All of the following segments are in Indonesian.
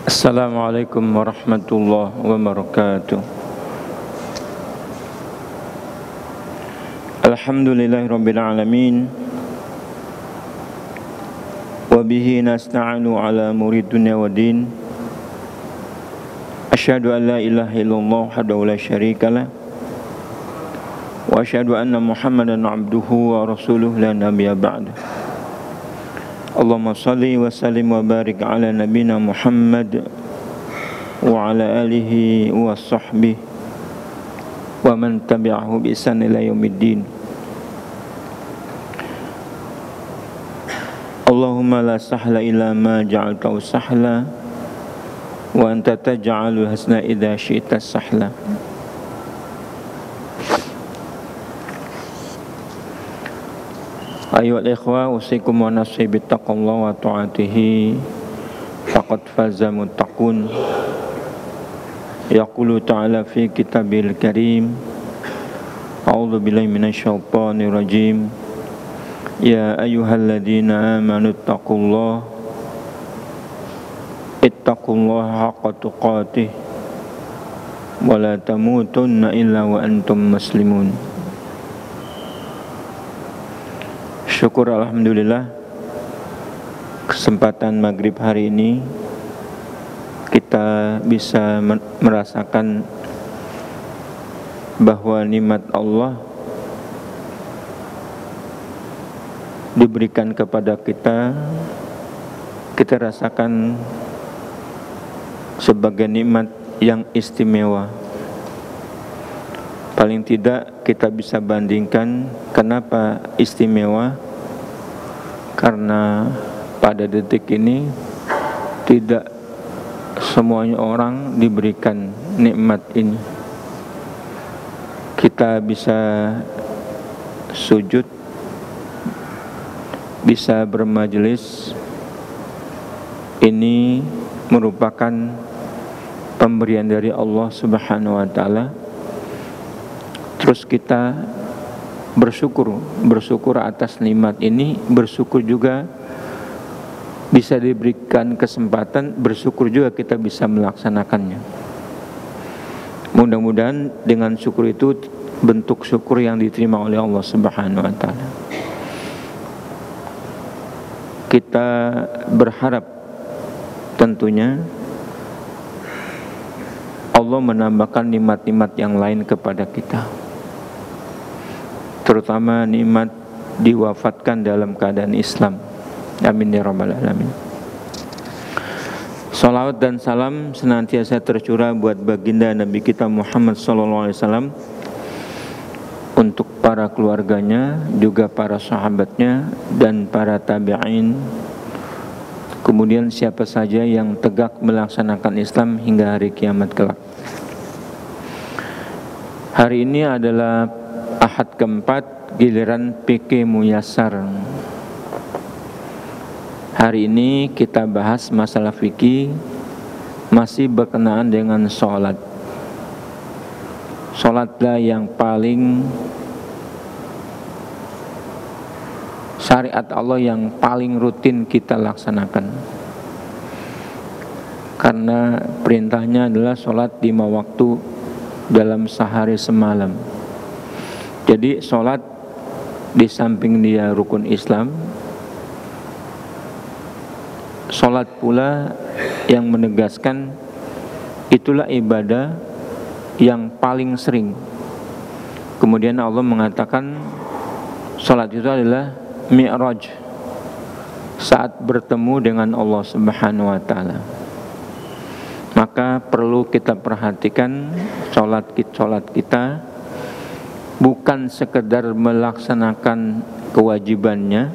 Assalamualaikum warahmatullahi wabarakatuh. Alhamdulillahirabbil alamin. Wa bihi nasta'inu ala umuri dunya waddin. Asyhadu an la ilaha illallah wahdahu la syarikalah. Wa asyhadu anna Muhammadan abduhu wa rasuluhu la nabiyya ba'da. Allahumma salli wa sallim wa barik ala nabina Muhammad wa ala alihi wa sahbihi wa man tabi'ahu bi ihsan ila yaumiddin. Allahumma la sahla illa ma ja'altahu sahla wa anta taj'alul hasna idza syi'ta sahla. Ayyuhal ikhwah, usikum wa nafsi bittaqwallahi wa ta'atihi faqad faza muttaqun. Yaqulu ta'ala fi kitabil karim, a'udzu billahi minasyaitonir rajim. Ya ayyuhalladzina amanu ittaqullaha haqqa tuqatih wa la tamutunna illa wa antum muslimun. Syukur alhamdulillah, kesempatan maghrib hari ini kita bisa merasakan bahwa nikmat Allah diberikan kepada kita rasakan sebagai nikmat yang istimewa. Paling tidak kita bisa bandingkan kenapa istimewa, karena pada detik ini tidak semuanya orang diberikan nikmat ini. Kita bisa sujud, bisa bermajelis. Ini merupakan pemberian dari Allah Subhanahu wa taala. Terus kita bersyukur atas nikmat ini, bersyukur juga bisa diberikan kesempatan, bersyukur juga kita bisa melaksanakannya. Mudah-mudahan dengan syukur itu bentuk syukur yang diterima oleh Allah Subhanahu wa taala. Kita berharap tentunya Allah menambahkan nikmat-nikmat yang lain kepada kita, terutama nikmat diwafatkan dalam keadaan Islam. Amin ya rabbal alamin. Salawat dan salam senantiasa tercurah buat baginda Nabi kita Muhammad SAW, untuk para keluarganya, juga para sahabatnya dan para tabi'in, kemudian siapa saja yang tegak melaksanakan Islam hingga hari kiamat kelak. Hari ini adalah Ahad keempat giliran PK Muyassar. Hari ini kita bahas masalah fikih, masih berkenaan dengan sholat. Sholatlah yang paling syariat Allah, yang paling rutin kita laksanakan, karena perintahnya adalah sholat 5 waktu dalam sehari semalam. Jadi sholat di samping dia rukun Islam, sholat pula yang menegaskan itulah ibadah yang paling sering. Kemudian Allah mengatakan sholat itu adalah mi'raj, saat bertemu dengan Allah Subhanahu wa taala. Maka perlu kita perhatikan sholat kita bukan sekedar melaksanakan kewajibannya,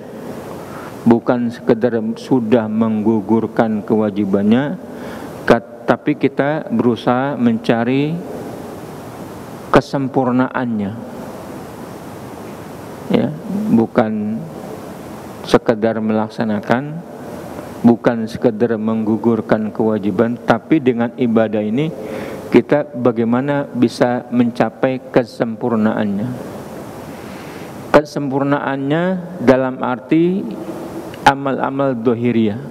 bukan sekedar sudah menggugurkan kewajibannya, tapi kita berusaha mencari kesempurnaannya, ya, bukan sekedar melaksanakan, bukan sekedar menggugurkan kewajiban, tapi dengan ibadah ini kita bagaimana bisa mencapai kesempurnaannya. Kesempurnaannya dalam arti amal-amal dohiriyah,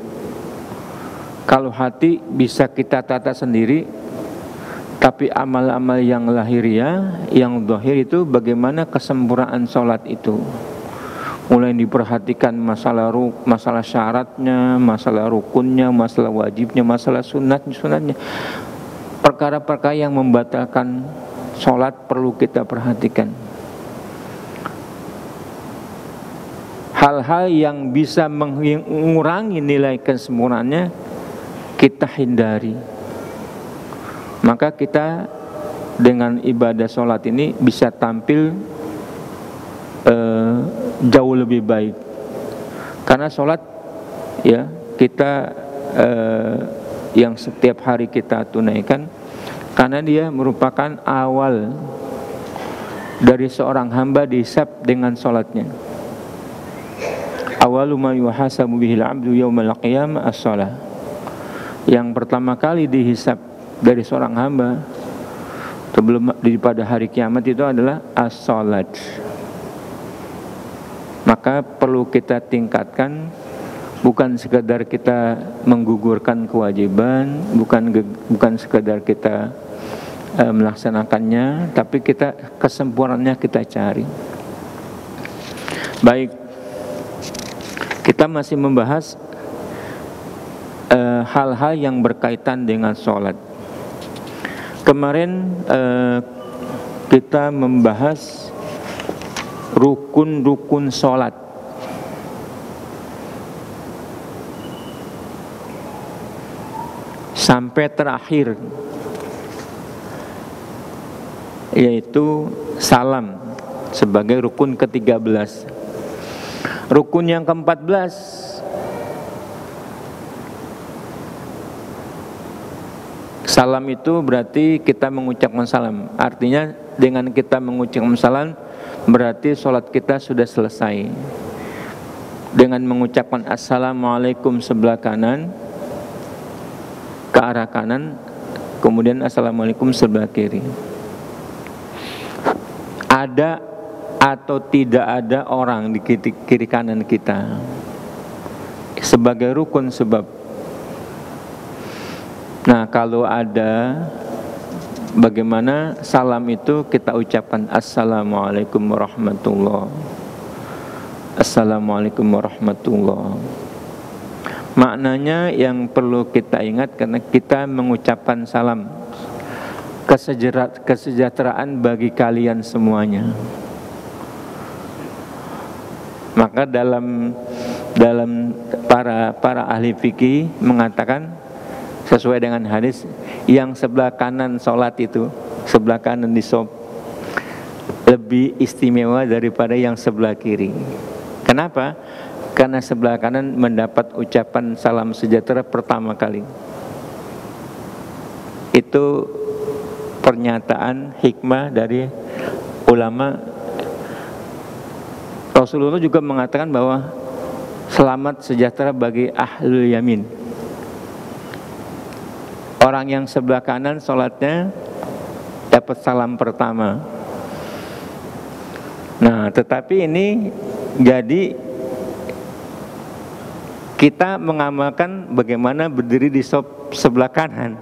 Kalau hati bisa kita tata sendiri, tapi amal-amal yang lahiriah, yang zahir itu bagaimana kesempurnaan sholat itu. Mulai diperhatikan masalah syaratnya, masalah rukunnya, masalah wajibnya, masalah sunatnya. Perkara-perkara yang membatalkan sholat perlu kita perhatikan. Hal-hal yang bisa mengurangi nilai kesempurnaannya kita hindari. Maka kita dengan ibadah sholat ini bisa tampil jauh lebih baik. Karena sholat ya kita yang setiap hari kita tunaikan, karena dia merupakan awal dari seorang hamba dihisab dengan sholatnya. Awalu ma yuhasabu bihil abdu yaumal qiyamah as-shalah. Yang pertama kali dihisab dari seorang hamba sebelum pada hari kiamat itu adalah as-shalat. Maka perlu kita tingkatkan, bukan sekedar kita menggugurkan kewajiban, bukan sekedar kita melaksanakannya, tapi kita kesempurnaannya kita cari. Baik, kita masih membahas hal-hal yang berkaitan dengan sholat. Kemarin kita membahas rukun-rukun sholat. Sampai terakhir, yaitu salam sebagai rukun ke-13. Rukun yang ke-14, salam itu berarti kita mengucapkan salam. Artinya dengan kita mengucapkan salam berarti sholat kita sudah selesai. Dengan mengucapkan assalamualaikum sebelah kanan ke arah kanan, kemudian assalamualaikum sebelah kiri. Ada atau tidak ada orang di kiri kanan kita sebagai rukun sebab. Nah, kalau ada, bagaimana salam itu kita ucapkan assalamualaikum warahmatullah, assalamualaikum warahmatullah. Maknanya yang perlu kita ingat, karena kita mengucapkan salam kesejahteraan bagi kalian semuanya. Maka dalam para ahli fikih mengatakan sesuai dengan hadis, yang sebelah kanan sholat itu, sebelah kanan di shop, lebih istimewa daripada yang sebelah kiri. Kenapa? Karena sebelah kanan mendapat ucapan salam sejahtera pertama kali. Itu pernyataan hikmah dari ulama. Rasulullah juga mengatakan bahwa selamat sejahtera bagi ahlul yamin. Orang yang sebelah kanan sholatnya dapat salam pertama. Nah, tetapi ini jadi kita mengamalkan bagaimana berdiri di sebelah kanan.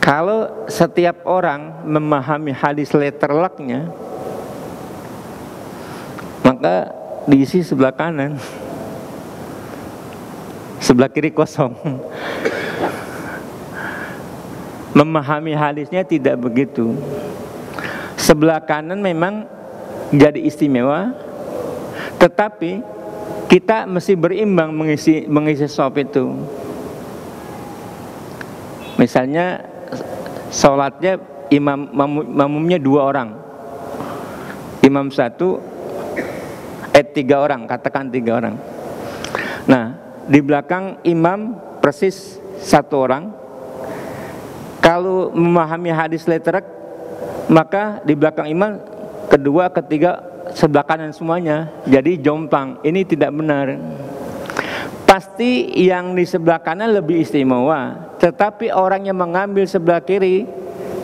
Kalau setiap orang memahami hadis letter luck-nya, maka diisi sebelah kanan, sebelah kiri kosong. Memahami hadisnya tidak begitu. Sebelah kanan memang jadi istimewa, tetapi kita mesti berimbang mengisi shop itu. Misalnya sholatnya makmumnya 2 orang, imam 3 orang, katakan 3 orang. Nah, di belakang imam persis 1 orang. Kalau memahami hadis letterak, maka di belakang imam kedua, ketiga, sebelah kanan semuanya. Jadi jomplang. Ini tidak benar. Pasti yang di sebelah kanan lebih istimewa. Tetapi orang yang mengambil sebelah kiri,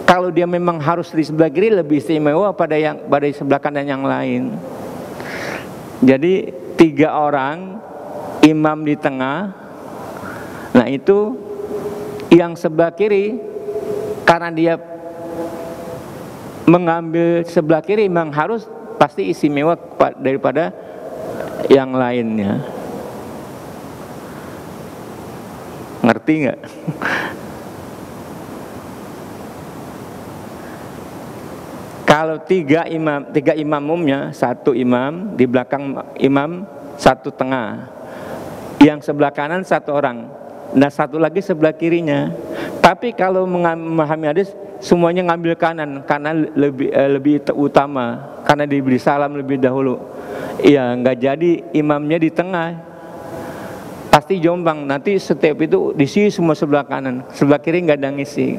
kalau dia memang harus di sebelah kiri, lebih istimewa pada sebelah kanan yang lain. Jadi 3 orang imam di tengah. Nah itu yang sebelah kiri, karena dia mengambil sebelah kiri, memang harus pasti istimewa daripada yang lainnya. Ngerti nggak? Kalau tiga imamnya, satu imam di belakang imam, satu tengah, yang sebelah kanan satu orang, nah satu lagi sebelah kirinya. Tapi kalau memahami hadis, semuanya ngambil kanan karena lebih utama, karena diberi salam lebih dahulu. Ya nggak jadi imamnya di tengah, pasti jombang. Nanti setiap itu diisi semua sebelah kanan, sebelah kiri nggak ada ngisi.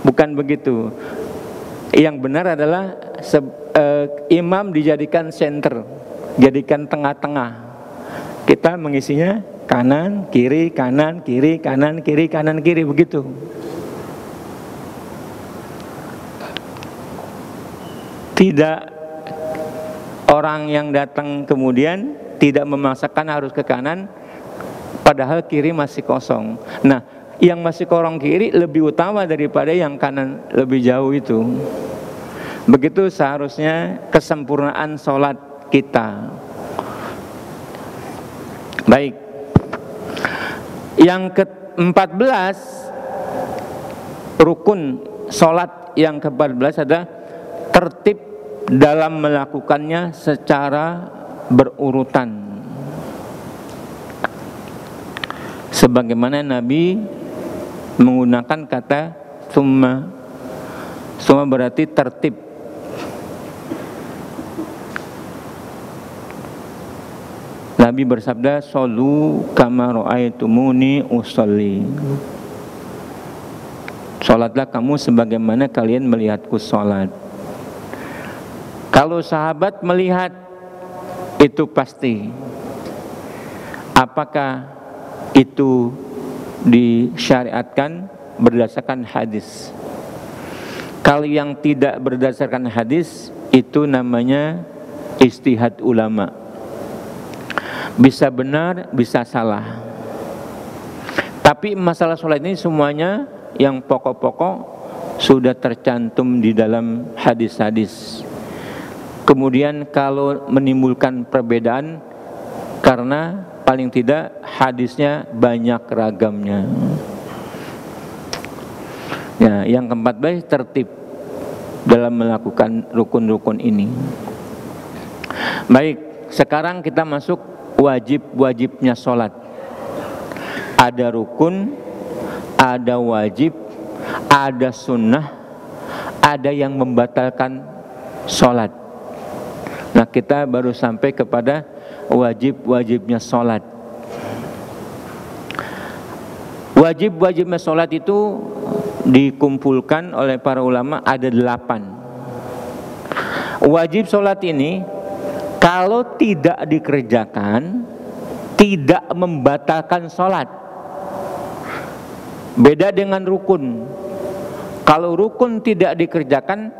Bukan begitu. Yang benar adalah imam dijadikan center, jadikan tengah-tengah. Kita mengisinya kanan, kiri, kanan, kiri, kanan, kiri, kanan, kiri, begitu. Tidak orang yang datang kemudian tidak memaksakan harus ke kanan, padahal kiri masih kosong. Nah, yang masih kosong kiri lebih utama daripada yang kanan lebih jauh itu. Begitu seharusnya kesempurnaan sholat kita. Baik. Yang ke-14, rukun sholat yang ke-14 adalah tertib dalam melakukannya secara berurutan. Sebagaimana Nabi menggunakan kata summa. Summa berarti tertib. Nabi bersabda, "Shollu kama ra'aitumuni usolli." Salatlah kamu sebagaimana kalian melihatku salat. Kalau sahabat melihat, itu pasti. Apakah itu disyariatkan berdasarkan hadis? Kalau yang tidak berdasarkan hadis, itu namanya ijtihad ulama. Bisa benar, bisa salah. Tapi masalah sholat ini semuanya yang pokok-pokok sudah tercantum di dalam hadis-hadis. Kemudian kalau menimbulkan perbedaan, karena paling tidak hadisnya banyak ragamnya. Ya, yang ke-14 tertib dalam melakukan rukun-rukun ini. Baik, sekarang kita masuk wajib-wajibnya sholat. Ada rukun, ada wajib, ada sunnah, ada yang membatalkan sholat. Nah, kita baru sampai kepada wajib-wajibnya sholat. Wajib-wajibnya sholat itu dikumpulkan oleh para ulama ada 8. Wajib sholat ini kalau tidak dikerjakan tidak membatalkan sholat. Beda dengan rukun. Kalau rukun tidak dikerjakan,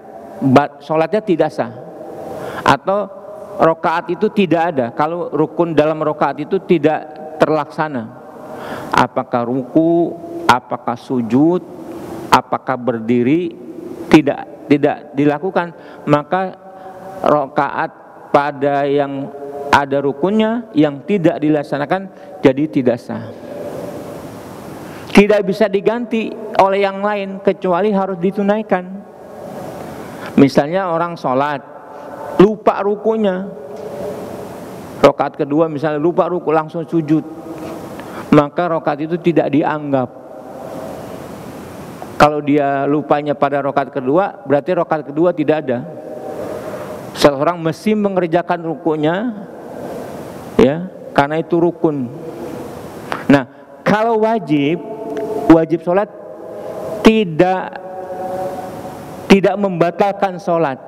sholatnya tidak sah. Atau rokaat itu tidak ada. Kalau rukun dalam rokaat itu tidak terlaksana. Apakah ruku, apakah sujud, apakah berdiri, tidak dilakukan, maka rokaat pada yang ada rukunnya yang tidak dilaksanakan jadi tidak sah. Tidak bisa diganti oleh yang lain kecuali harus ditunaikan. Misalnya orang sholat lupa rukunya, rokaat kedua misalnya lupa ruku langsung sujud, maka rokaat itu tidak dianggap. Kalau dia lupanya pada rokaat kedua, berarti rokaat kedua tidak ada. Seseorang mesti mengerjakan rukunya, ya, karena itu rukun. Nah, kalau wajib sholat tidak membatalkan sholat,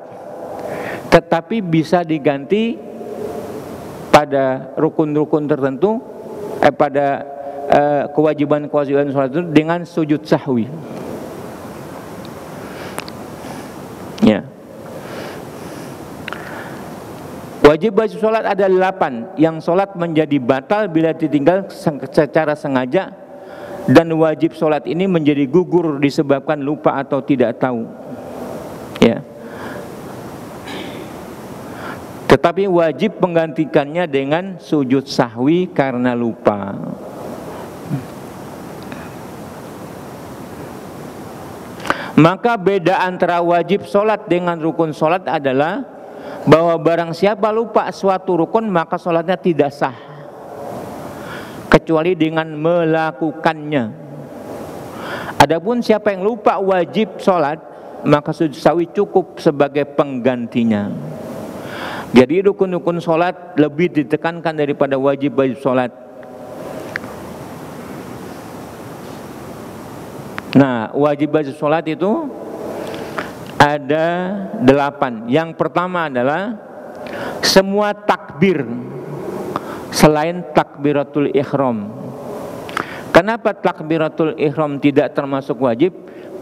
tetapi bisa diganti pada rukun-rukun tertentu, pada kewajiban-kewajiban sholat itu dengan sujud sahwi. Ya. Wajib sholat ada 8. Yang sholat menjadi batal bila ditinggal secara sengaja, dan wajib sholat ini menjadi gugur disebabkan lupa atau tidak tahu. Ya. Tetapi wajib menggantikannya dengan sujud sahwi karena lupa. Maka beda antara wajib sholat dengan rukun sholat adalah bahwa barang siapa lupa suatu rukun maka sholatnya tidak sah kecuali dengan melakukannya. Adapun siapa yang lupa wajib sholat maka sujud sahwi cukup sebagai penggantinya. Jadi rukun-rukun sholat lebih ditekankan daripada wajib-wajib sholat. Nah, wajib-wajib sholat itu ada 8. Yang pertama adalah semua takbir selain takbiratul ihram. Kenapa takbiratul ihram tidak termasuk wajib?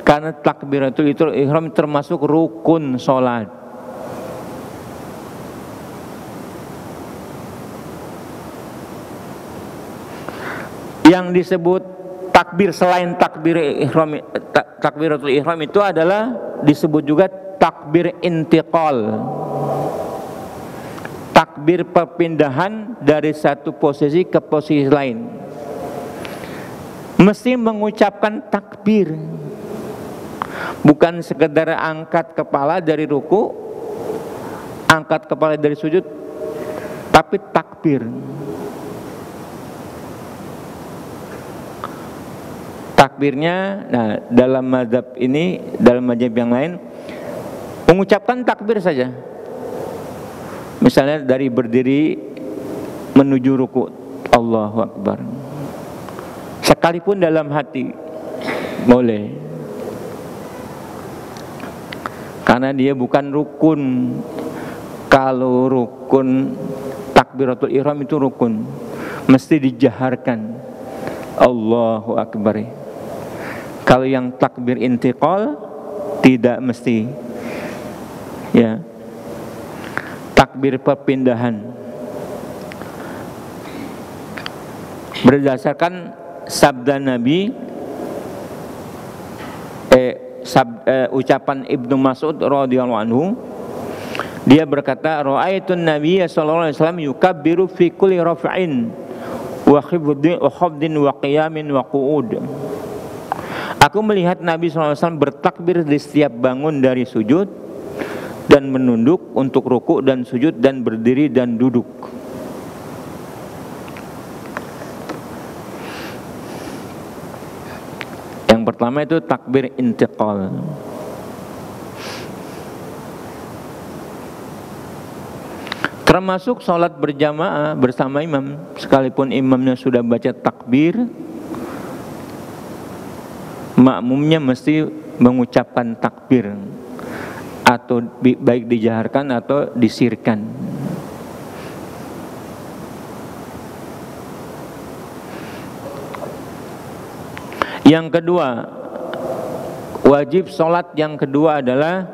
Karena takbiratul ihram termasuk rukun sholat. Yang disebut takbir selain takbiratul ihram itu adalah disebut juga takbir intiqal. Takbir perpindahan dari satu posisi ke posisi lain. Mesti mengucapkan takbir. Bukan sekedar angkat kepala dari ruku, angkat kepala dari sujud, tapi takbir. Takbirnya, nah dalam mazhab ini, dalam mazhab yang lain, mengucapkan takbir saja. Misalnya dari berdiri menuju ruku, Allahu Akbar. Sekalipun dalam hati boleh, karena dia bukan rukun. Kalau rukun takbiratul ihram itu rukun, mesti dijaharkan Allahu Akbar. Kalau yang takbir intiqal tidak mesti. Ya. Takbir perpindahan. Berdasarkan sabda Nabi, ucapan Ibnu Mas'ud radhiyallahu anhu, dia berkata, ra'aitun Nabiy sallallahu alaihi wasallam yukabbiru fi kulli raf'in wa khafdin wa qiyamin wa qu'ud. Aku melihat Nabi SAW bertakbir di setiap bangun dari sujud dan menunduk untuk ruku dan sujud dan berdiri dan duduk. Yang pertama itu takbir intiqal. Termasuk sholat berjamaah bersama imam, sekalipun imamnya sudah baca takbir, makmumnya mesti mengucapkan takbir, atau baik dijaharkan atau disirkan. Yang kedua, wajib sholat yang kedua adalah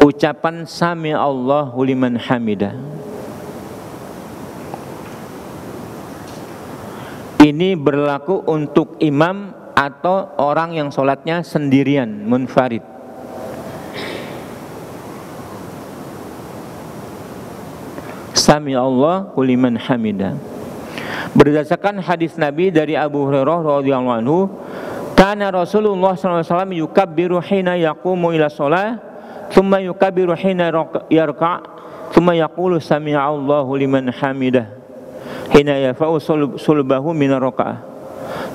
ucapan sami Allahu liman hamidah. Ini berlaku untuk imam atau orang yang sholatnya sendirian, munfarid. Sami Allahu liman hamidah. Berdasarkan hadis Nabi dari Abu Hurairah radhiyallahu anhu, kana Rasulullah sallallahu alaihi wasallam yukabbiru hina yaqumu ila shalah, thumma yukabbiru hina yarka', thumma yaqulu sami Allahu liman hamidah hina yafa'u sulbahu min ar-raka'ah,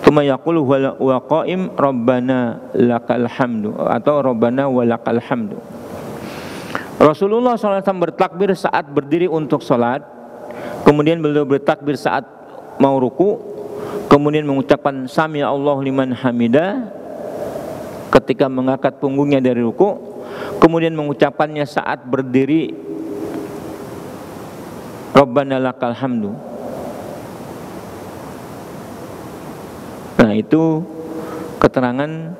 thumma yaqulu wa qa'im rabbana lakal hamdu atau rabbana walakal hamdu. Rasulullah SAW bertakbir saat berdiri untuk sholat, kemudian beliau bertakbir saat mau ruku, kemudian mengucapkan sami Allahu liman hamidah ketika mengangkat punggungnya dari ruku, kemudian mengucapkannya saat berdiri rabbana lakal hamdu. Nah, itu keterangan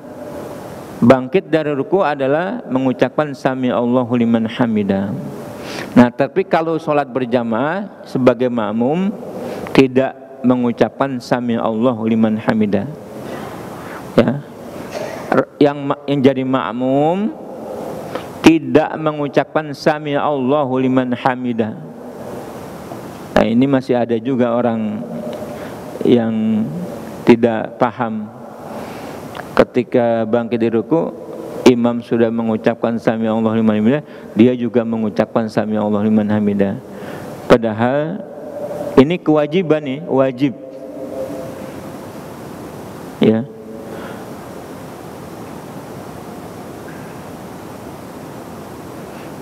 bangkit dari ruku adalah mengucapkan sami Allahu liman hamidah. Nah, tapi kalau sholat berjamaah sebagai makmum tidak mengucapkan sami Allahu liman hamidah. Ya. Yang jadi makmum tidak mengucapkan sami Allahu liman hamidah. Nah, ini masih ada juga orang yang tidak paham. Ketika bangkit dari ruku, imam sudah mengucapkan sami Allahu liman hamidah, dia juga mengucapkan sami Allahu liman hamidah. Padahal ini kewajiban nih, wajib. Ya.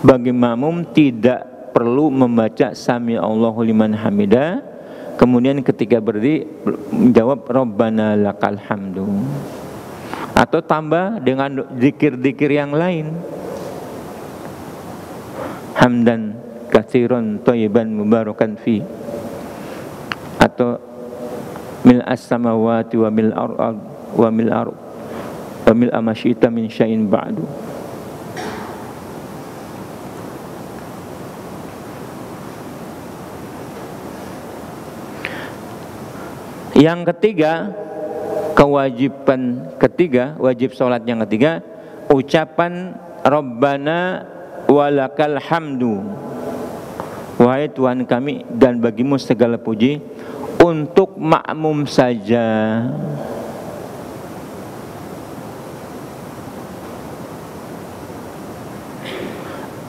Bagi makmum tidak perlu membaca sami Allahu liman hamidah, kemudian ketika berdiri menjawab Rabbana lakal hamdu, atau tambah dengan zikir-zikir yang lain, hamdan katsiran thayyiban mubarakan fi, atau mil as-samawati wa mil ard wa mil ard wa mil amasyita min syai'in ba'du. Yang ketiga, kewajiban ketiga, wajib sholat yang ketiga, ucapan Rabbana walakal hamdu, wahai Tuhan kami dan bagimu segala puji, untuk makmum saja.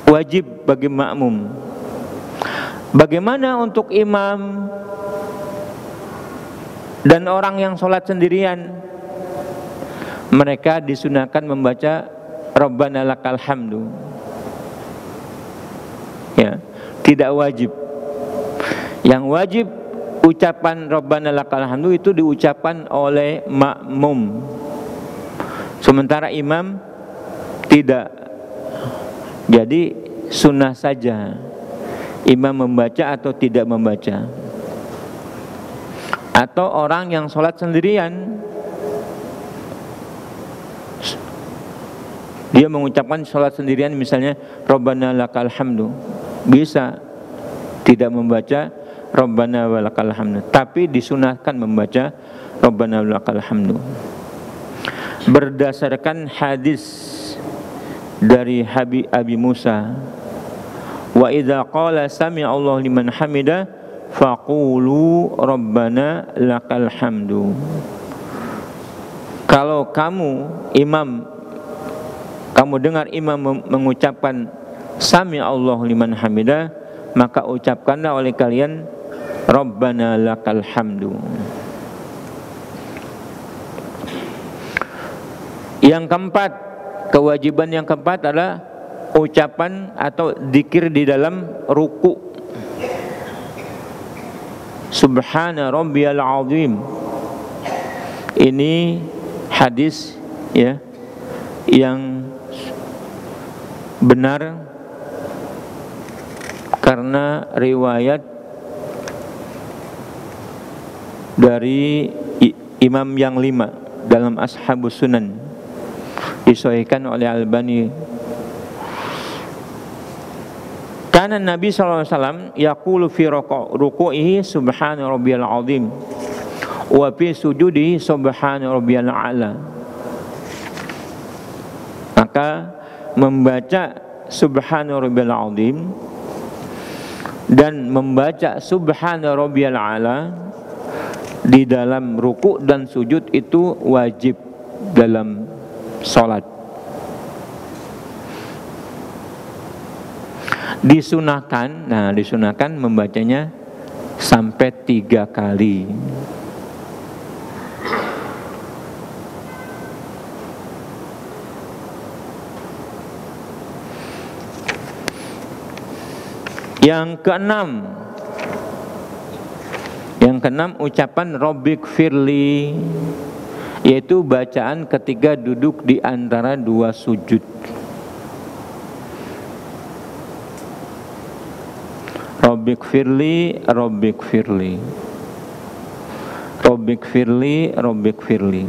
Wajib bagi makmum. Bagaimana untuk imam dan orang yang sholat sendirian? Mereka disunahkan membaca Rabbana lakal hamdu. Ya, tidak wajib. Yang wajib ucapan Rabbana lakal hamdu itu diucapkan oleh makmum, sementara imam tidak. Jadi sunnah saja imam membaca atau tidak membaca. Atau orang yang sholat sendirian, dia mengucapkan sholat sendirian, misalnya Rabbana lakal hamdu, bisa tidak membaca Rabbana walakal hamdu, tapi disunahkan membaca Rabbana walakal hamdu. Berdasarkan hadis dari Habib Abi Musa, wa idza qala sami Allahu liman hamidah faqulu Rabbana lakal hamdu. Kalau kamu imam, kamu dengar imam mengucapkan sami Allahu liman hamidah, maka ucapkanlah oleh kalian Rabbana lakal hamdu. Yang keempat, kewajiban yang keempat adalah ucapan atau zikir di dalam ruku. Subhana rabbiyal azim. Ini hadis ya yang benar karena riwayat dari imam yang 5 dalam Ashabus Sunan, disahihkan oleh Albani. Karena Nabi SAW yaqulu fi ruku'ihi subhana rabbiyal azim wa fi sujudihi subhana rabbiyal a'la. Maka membaca subhana rabbiyal azim dan membaca subhana rabbiyal a'la di dalam ruku' dan sujud itu wajib dalam sholat. Disunahkan, disunahkan membacanya sampai 3 kali. Yang keenam ucapan Rabbik firli, yaitu bacaan ketika duduk di antara 2 sujud. Rabbik firli, Rabbik firli, Rabbik firli, Rabbik firli.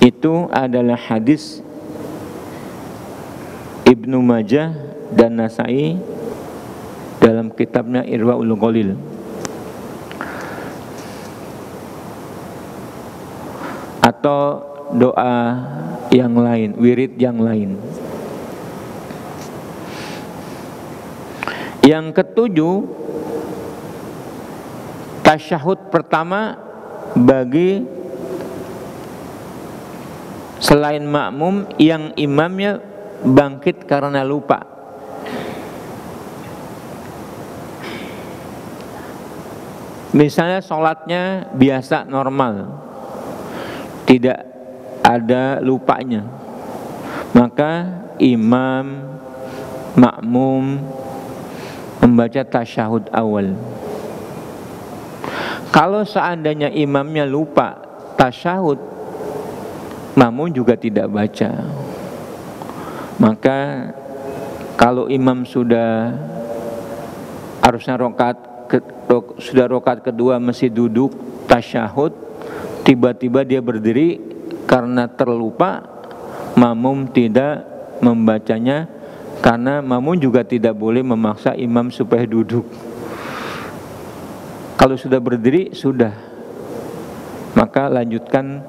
Itu adalah hadis Ibnu Majah dan Nasai dalam kitabnya Irwaul Ghalil. Atau doa yang lain, wirid yang lain. Yang ketujuh, tasyahud pertama bagi selain makmum yang imamnya bangkit karena lupa. Misalnya sholatnya biasa normal, tidak ada lupanya, maka imam makmum membaca tasyahud awal. Kalau seandainya imamnya lupa tasyahud, makmum juga tidak baca. Maka kalau imam sudah harusnya rokaat kedua masih duduk tasyahud, tiba-tiba dia berdiri karena terlupa, makmum tidak membacanya, karena makmum juga tidak boleh memaksa imam supaya duduk. Kalau sudah berdiri, sudah, maka lanjutkan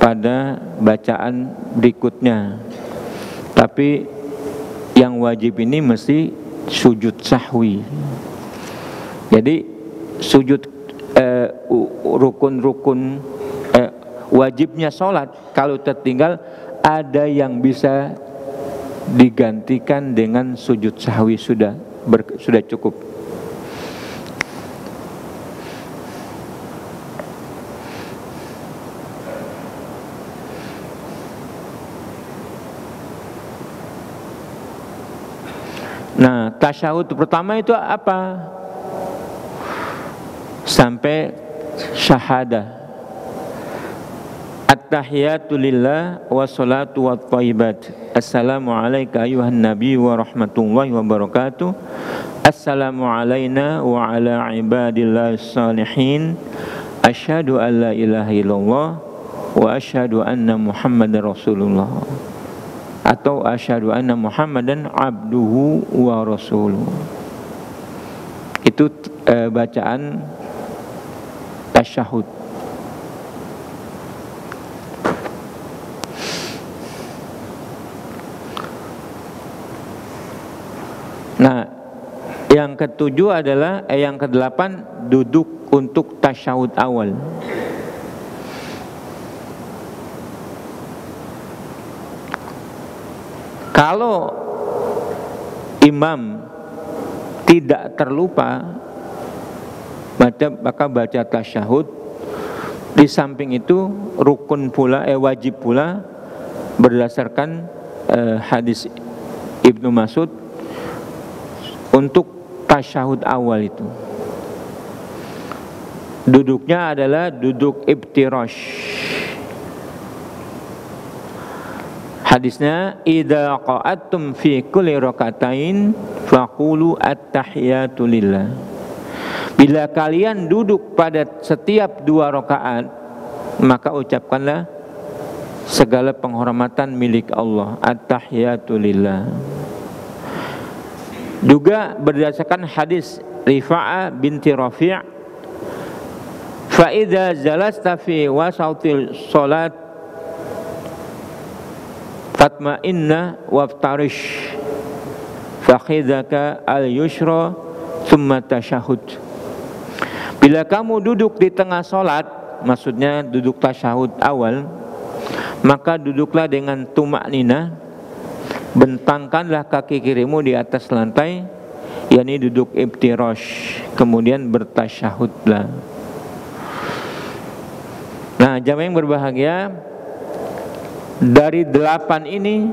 pada bacaan berikutnya. Tapi yang wajib ini mesti sujud sahwi. Jadi sujud rukun-rukun wajibnya sholat kalau tertinggal ada yang bisa digantikan dengan sujud sahwi, sudah cukup. Nah, tasyahud pertama itu apa? Sampai syahadah. At-tahiyatu lillah wa salatu wa thayyibat. Assalamu alayka ayuhan nabi wa rahmatullahi wa barakatuh. Assalamu alayna wa ala ibadillahi salihin. Asyhadu an la ilaha illallah wa asyhadu anna muhammadar rasulullah. Atau asyhadu anna muhammadan abduhu wa rasuluh. Itu bacaan tasyahud. Nah, yang ketujuh adalah yang kedelapan duduk untuk tasyahud awal. Kalau imam tidak terlupa, maka baca tasyahud. Di samping itu rukun pula, wajib pula berdasarkan hadis Ibnu Mas'ud untuk tasyahud awal itu. Duduknya adalah duduk iftirash. Hadisnya, idza qa'adtum fi kulli raka'atain faqulu at-tahiyatu lillah. Bila kalian duduk pada setiap 2 rakaat, maka ucapkanlah segala penghormatan milik Allah, at-tahiyatu lillah. Juga berdasarkan hadis Rifa'ah binti Rafi', fa idza jalasta fi wasatil salat fatma inna waftarish fakhidaka al-yusra thumma tasyahud. Bila kamu duduk di tengah solat, maksudnya duduk tasyahud awal, maka duduklah dengan tumaknina, bentangkanlah kaki kirimu di atas lantai, yakni duduk iftirash, kemudian bertasyahudlah. Nah, jamaah yang berbahagia, dari 8 ini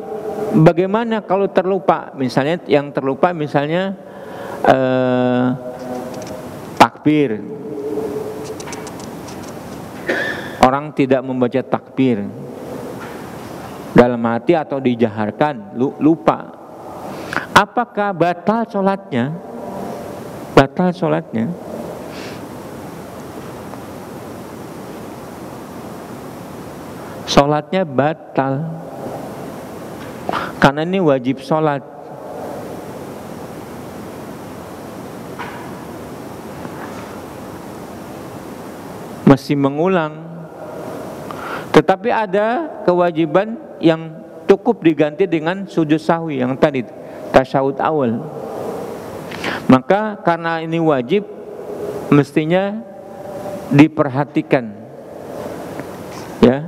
bagaimana kalau terlupa? Misalnya yang terlupa misalnya takbir. Orang tidak membaca takbir dalam hati atau dijaharkan, lupa. Apakah batal sholatnya? Batal sholatnya. Sholatnya batal. karena ini wajib sholat. Mesti mengulang. Tetapi ada kewajiban yang cukup diganti dengan sujud sahwi yang tadi tasyahud awal. Maka karena ini wajib, mestinya diperhatikan, ya,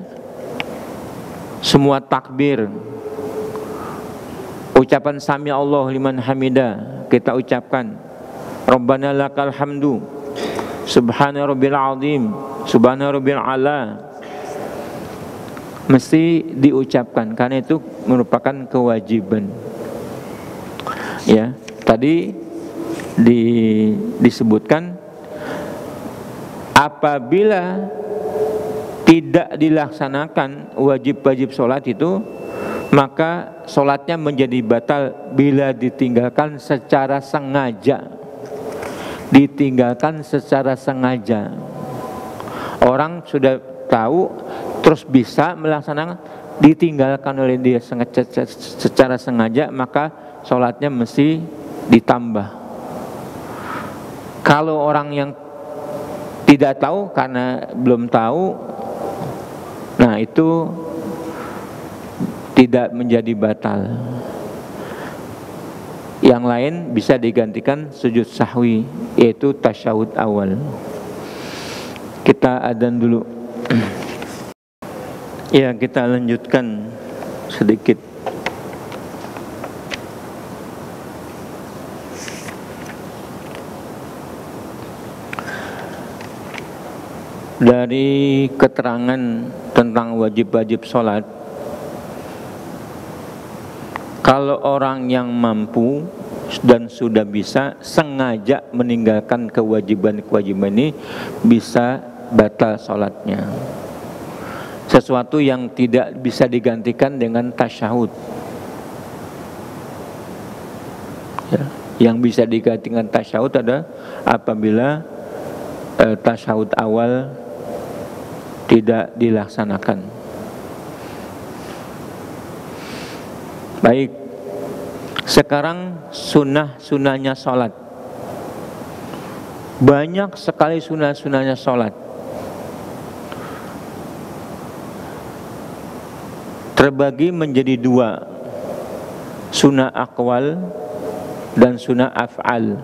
semua takbir, ucapan sami Allah liman hamida kita ucapkan, Rabbana lakal hamdu, subhana rabbil azim, subhana rabbil ala, mesti diucapkan karena itu merupakan kewajiban. Ya, tadi disebutkan apabila tidak dilaksanakan wajib-wajib sholat itu, maka sholatnya menjadi batal bila ditinggalkan secara sengaja. Ditinggalkan secara sengaja. Orang sudah tahu terus bisa melaksanakan, ditinggalkan oleh dia secara sengaja, maka sholatnya mesti ditambah. Kalau orang yang tidak tahu karena belum tahu, nah itu tidak menjadi batal. Yang lain bisa digantikan sujud sahwi, yaitu tasyahud awal. Kita adzan dulu. Ya, kita lanjutkan sedikit. Dari keterangan tentang wajib-wajib sholat, kalau orang yang mampu dan sudah bisa sengaja meninggalkan kewajiban-kewajiban ini, bisa batal sholatnya. Sesuatu yang tidak bisa digantikan dengan tasyahud, ya, yang bisa digantikan tasyahud ada apabila tasyahud awal tidak dilaksanakan. Baik, sekarang sunnah-sunnahnya sholat. Banyak sekali sunnah-sunnahnya sholat. Terbagi menjadi dua, sunnah aqwal dan sunnah af'al.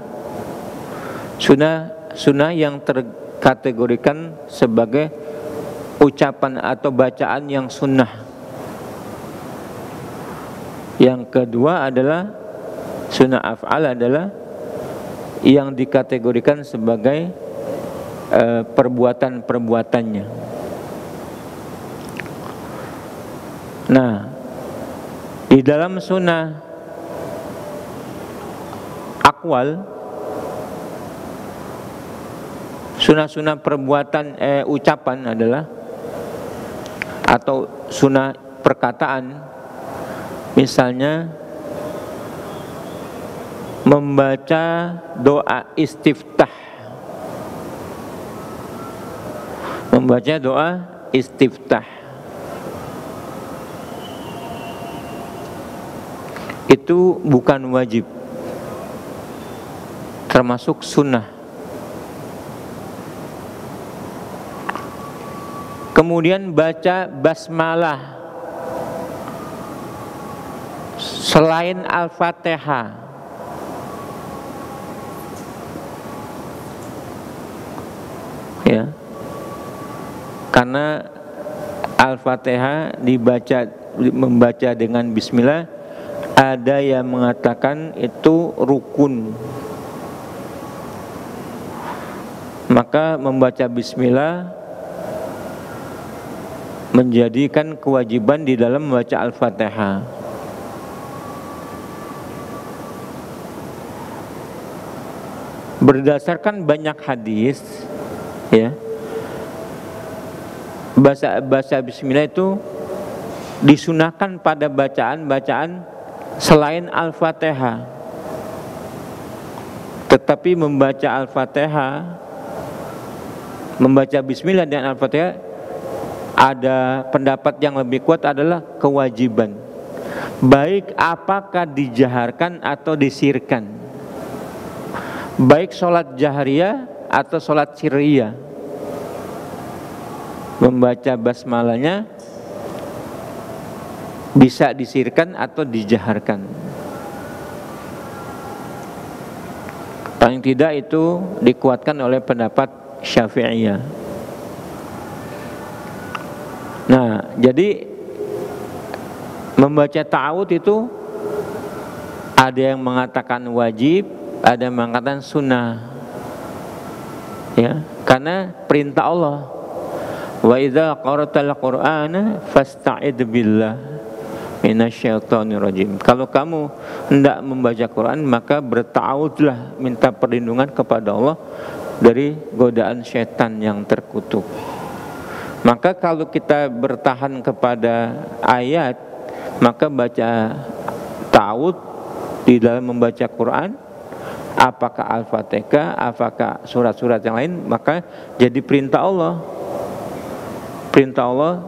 Sunnah yang terkategorikan sebagai ucapan atau bacaan yang sunnah. Yang kedua adalah sunnah af'al, adalah yang dikategorikan sebagai perbuatan-perbuatannya. Nah, di dalam sunnah aqwal, sunnah-sunnah perbuatan ucapan adalah, atau sunnah perkataan, misalnya membaca doa istiftah. Membaca doa istiftah itu bukan wajib, termasuk sunnah. Kemudian baca basmalah selain Al-Fatihah, ya, karena Al-Fatihah membaca dengan bismillah, ada yang mengatakan itu rukun. Maka membaca bismillah menjadikan kewajiban di dalam membaca Al-Fatihah. Berdasarkan banyak hadis, ya, bahasa bismillah itu disunahkan pada bacaan-bacaan selain Al-Fatihah. Tetapi membaca Al-Fatihah, membaca bismillah dan Al-Fatihah, ada pendapat yang lebih kuat adalah kewajiban. baik apakah dijaharkan atau disirkan, baik sholat jahriyah atau sholat sirriyah, membaca basmalahnya bisa disirkan atau dijaharkan. Paling tidak itu dikuatkan oleh pendapat Syafi'iyah. Nah, jadi membaca ta'awudz itu ada yang mengatakan wajib, ada yang mengatakan sunnah. Ya, karena perintah Allah. Wa idza qara'tal Qur'ana fasta'id billah minasyaitonir rajim. Kalau kamu hendak membaca Quran, maka berta'awudlah, minta perlindungan kepada Allah dari godaan syaitan yang terkutuk. Maka kalau kita bertahan kepada ayat, maka baca ta'awudz di dalam membaca Quran, apakah Al-Fatihah, apakah surat-surat yang lain, maka jadi perintah Allah. Perintah Allah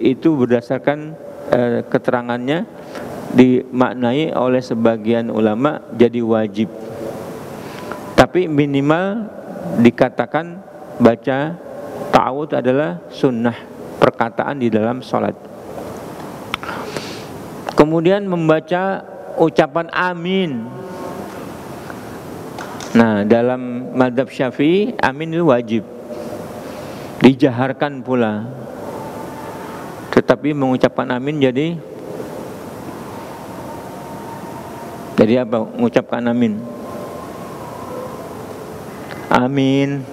itu berdasarkan keterangannya dimaknai oleh sebagian ulama jadi wajib, tapi minimal dikatakan baca ta'awudz adalah sunnah perkataan di dalam sholat. Kemudian membaca ucapan amin. Nah, dalam mazhab Syafi'i amin itu wajib, dijaharkan pula. Tetapi mengucapkan amin jadi apa? Mengucapkan amin. Amin.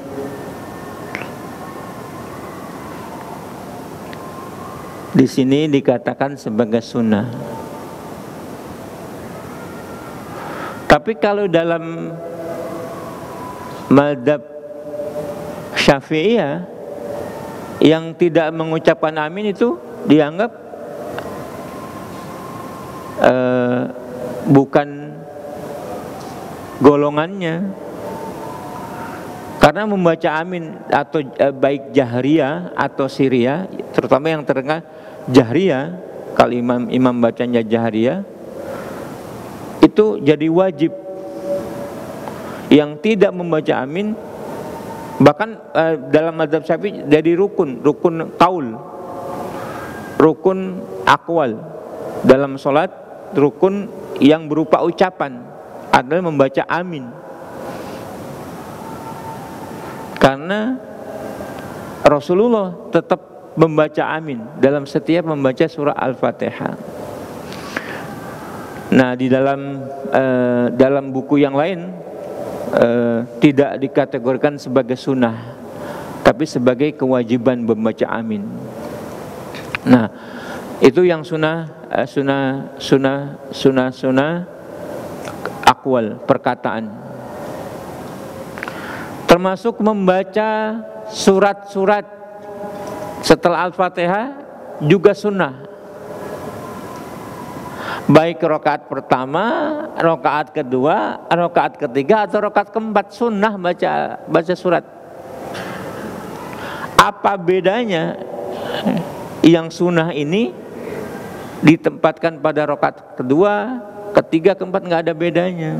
Di sini dikatakan sebagai sunnah. Tapi kalau dalam mazhab Syafi'iyah yang tidak mengucapkan amin itu dianggap bukan golongannya, karena membaca amin atau baik jahriyah atau sirriyah, terutama yang terdengar jahriyah, kalau imam bacanya jahriyah itu jadi wajib. Yang tidak membaca amin bahkan dalam mazhab Syafi'i jadi rukun qaul, rukun aqwal dalam sholat, rukun yang berupa ucapan adalah membaca amin. Karena Rasulullah tetap membaca amin dalam setiap membaca surah Al-Fatihah. Nah, di dalam buku yang lain tidak dikategorikan sebagai sunnah, tapi sebagai kewajiban membaca amin. Nah, itu yang sunnah akwal, perkataan. Termasuk membaca surat-surat setelah Al-Fatihah juga sunnah. Baik rakaat pertama, rakaat kedua, rakaat ketiga atau rakaat keempat, sunnah baca surat. Apa bedanya? Yang sunnah ini ditempatkan pada rakaat kedua, ketiga, keempat, nggak ada bedanya.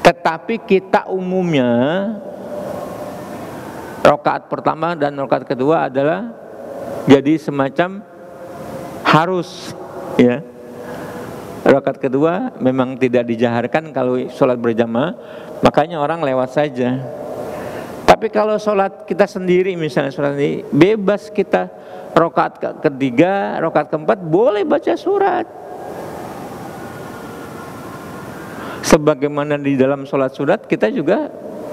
Tetapi kita umumnya rakaat pertama dan rakaat kedua adalah jadi semacam harus, ya. Rakaat kedua memang tidak dijaharkan kalau sholat berjamaah, makanya orang lewat saja. Tapi kalau sholat kita sendiri, misalnya sholat ini bebas, kita rakaat ketiga, rakaat keempat boleh baca surat. Sebagaimana di dalam sholat surat kita juga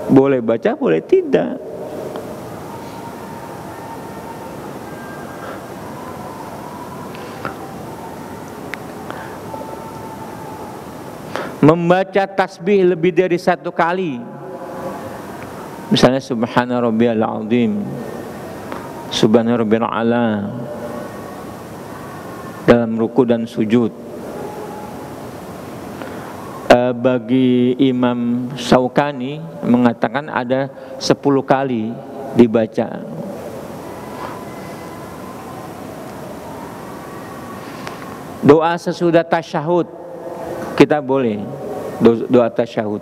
boleh baca, boleh tidak. Membaca tasbih lebih dari satu kali, misalnya subhana rabbiyal azim, subhana rabbiyal a'la, dalam ruku dan sujud. Bagi Imam Syaukani mengatakan ada 10 kali dibaca. Doa sesudah tasyahud kita boleh doa tasyahud.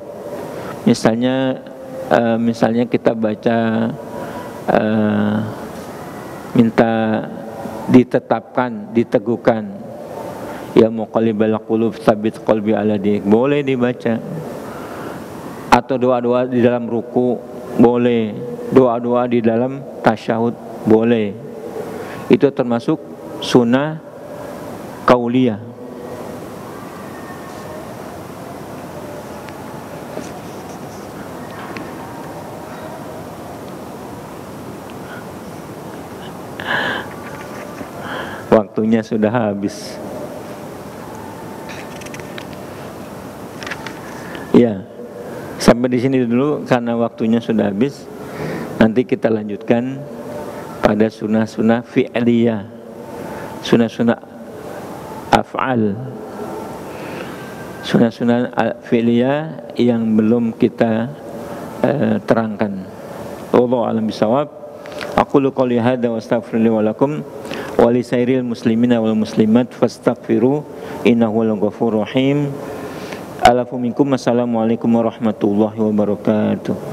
Misalnya kita baca minta ditetapkan, diteguhkan, ya muqallibal qulub tsabit qalbi ala dinik, boleh dibaca. Atau doa-doa di dalam ruku boleh, doa-doa di dalam tasyahud boleh. Itu termasuk sunnah qauliyah. Waktunya sudah habis. Ya, sampai di sini dulu karena waktunya sudah habis. Nanti kita lanjutkan pada sunnah-sunnah fi'liyah, sunnah-sunnah af'al, sunnah-sunnah fi'liyah yang belum kita terangkan. Wallahu a'lam bishawab. Aqulu qouli hadza wa astaghfirullahi wa lakum wa li sairil muslimina wal muslimat fastaghfiru innahu wal ghafurur rahim. Alafu minkum. Assalamualaikum warahmatullahi wabarakatuh.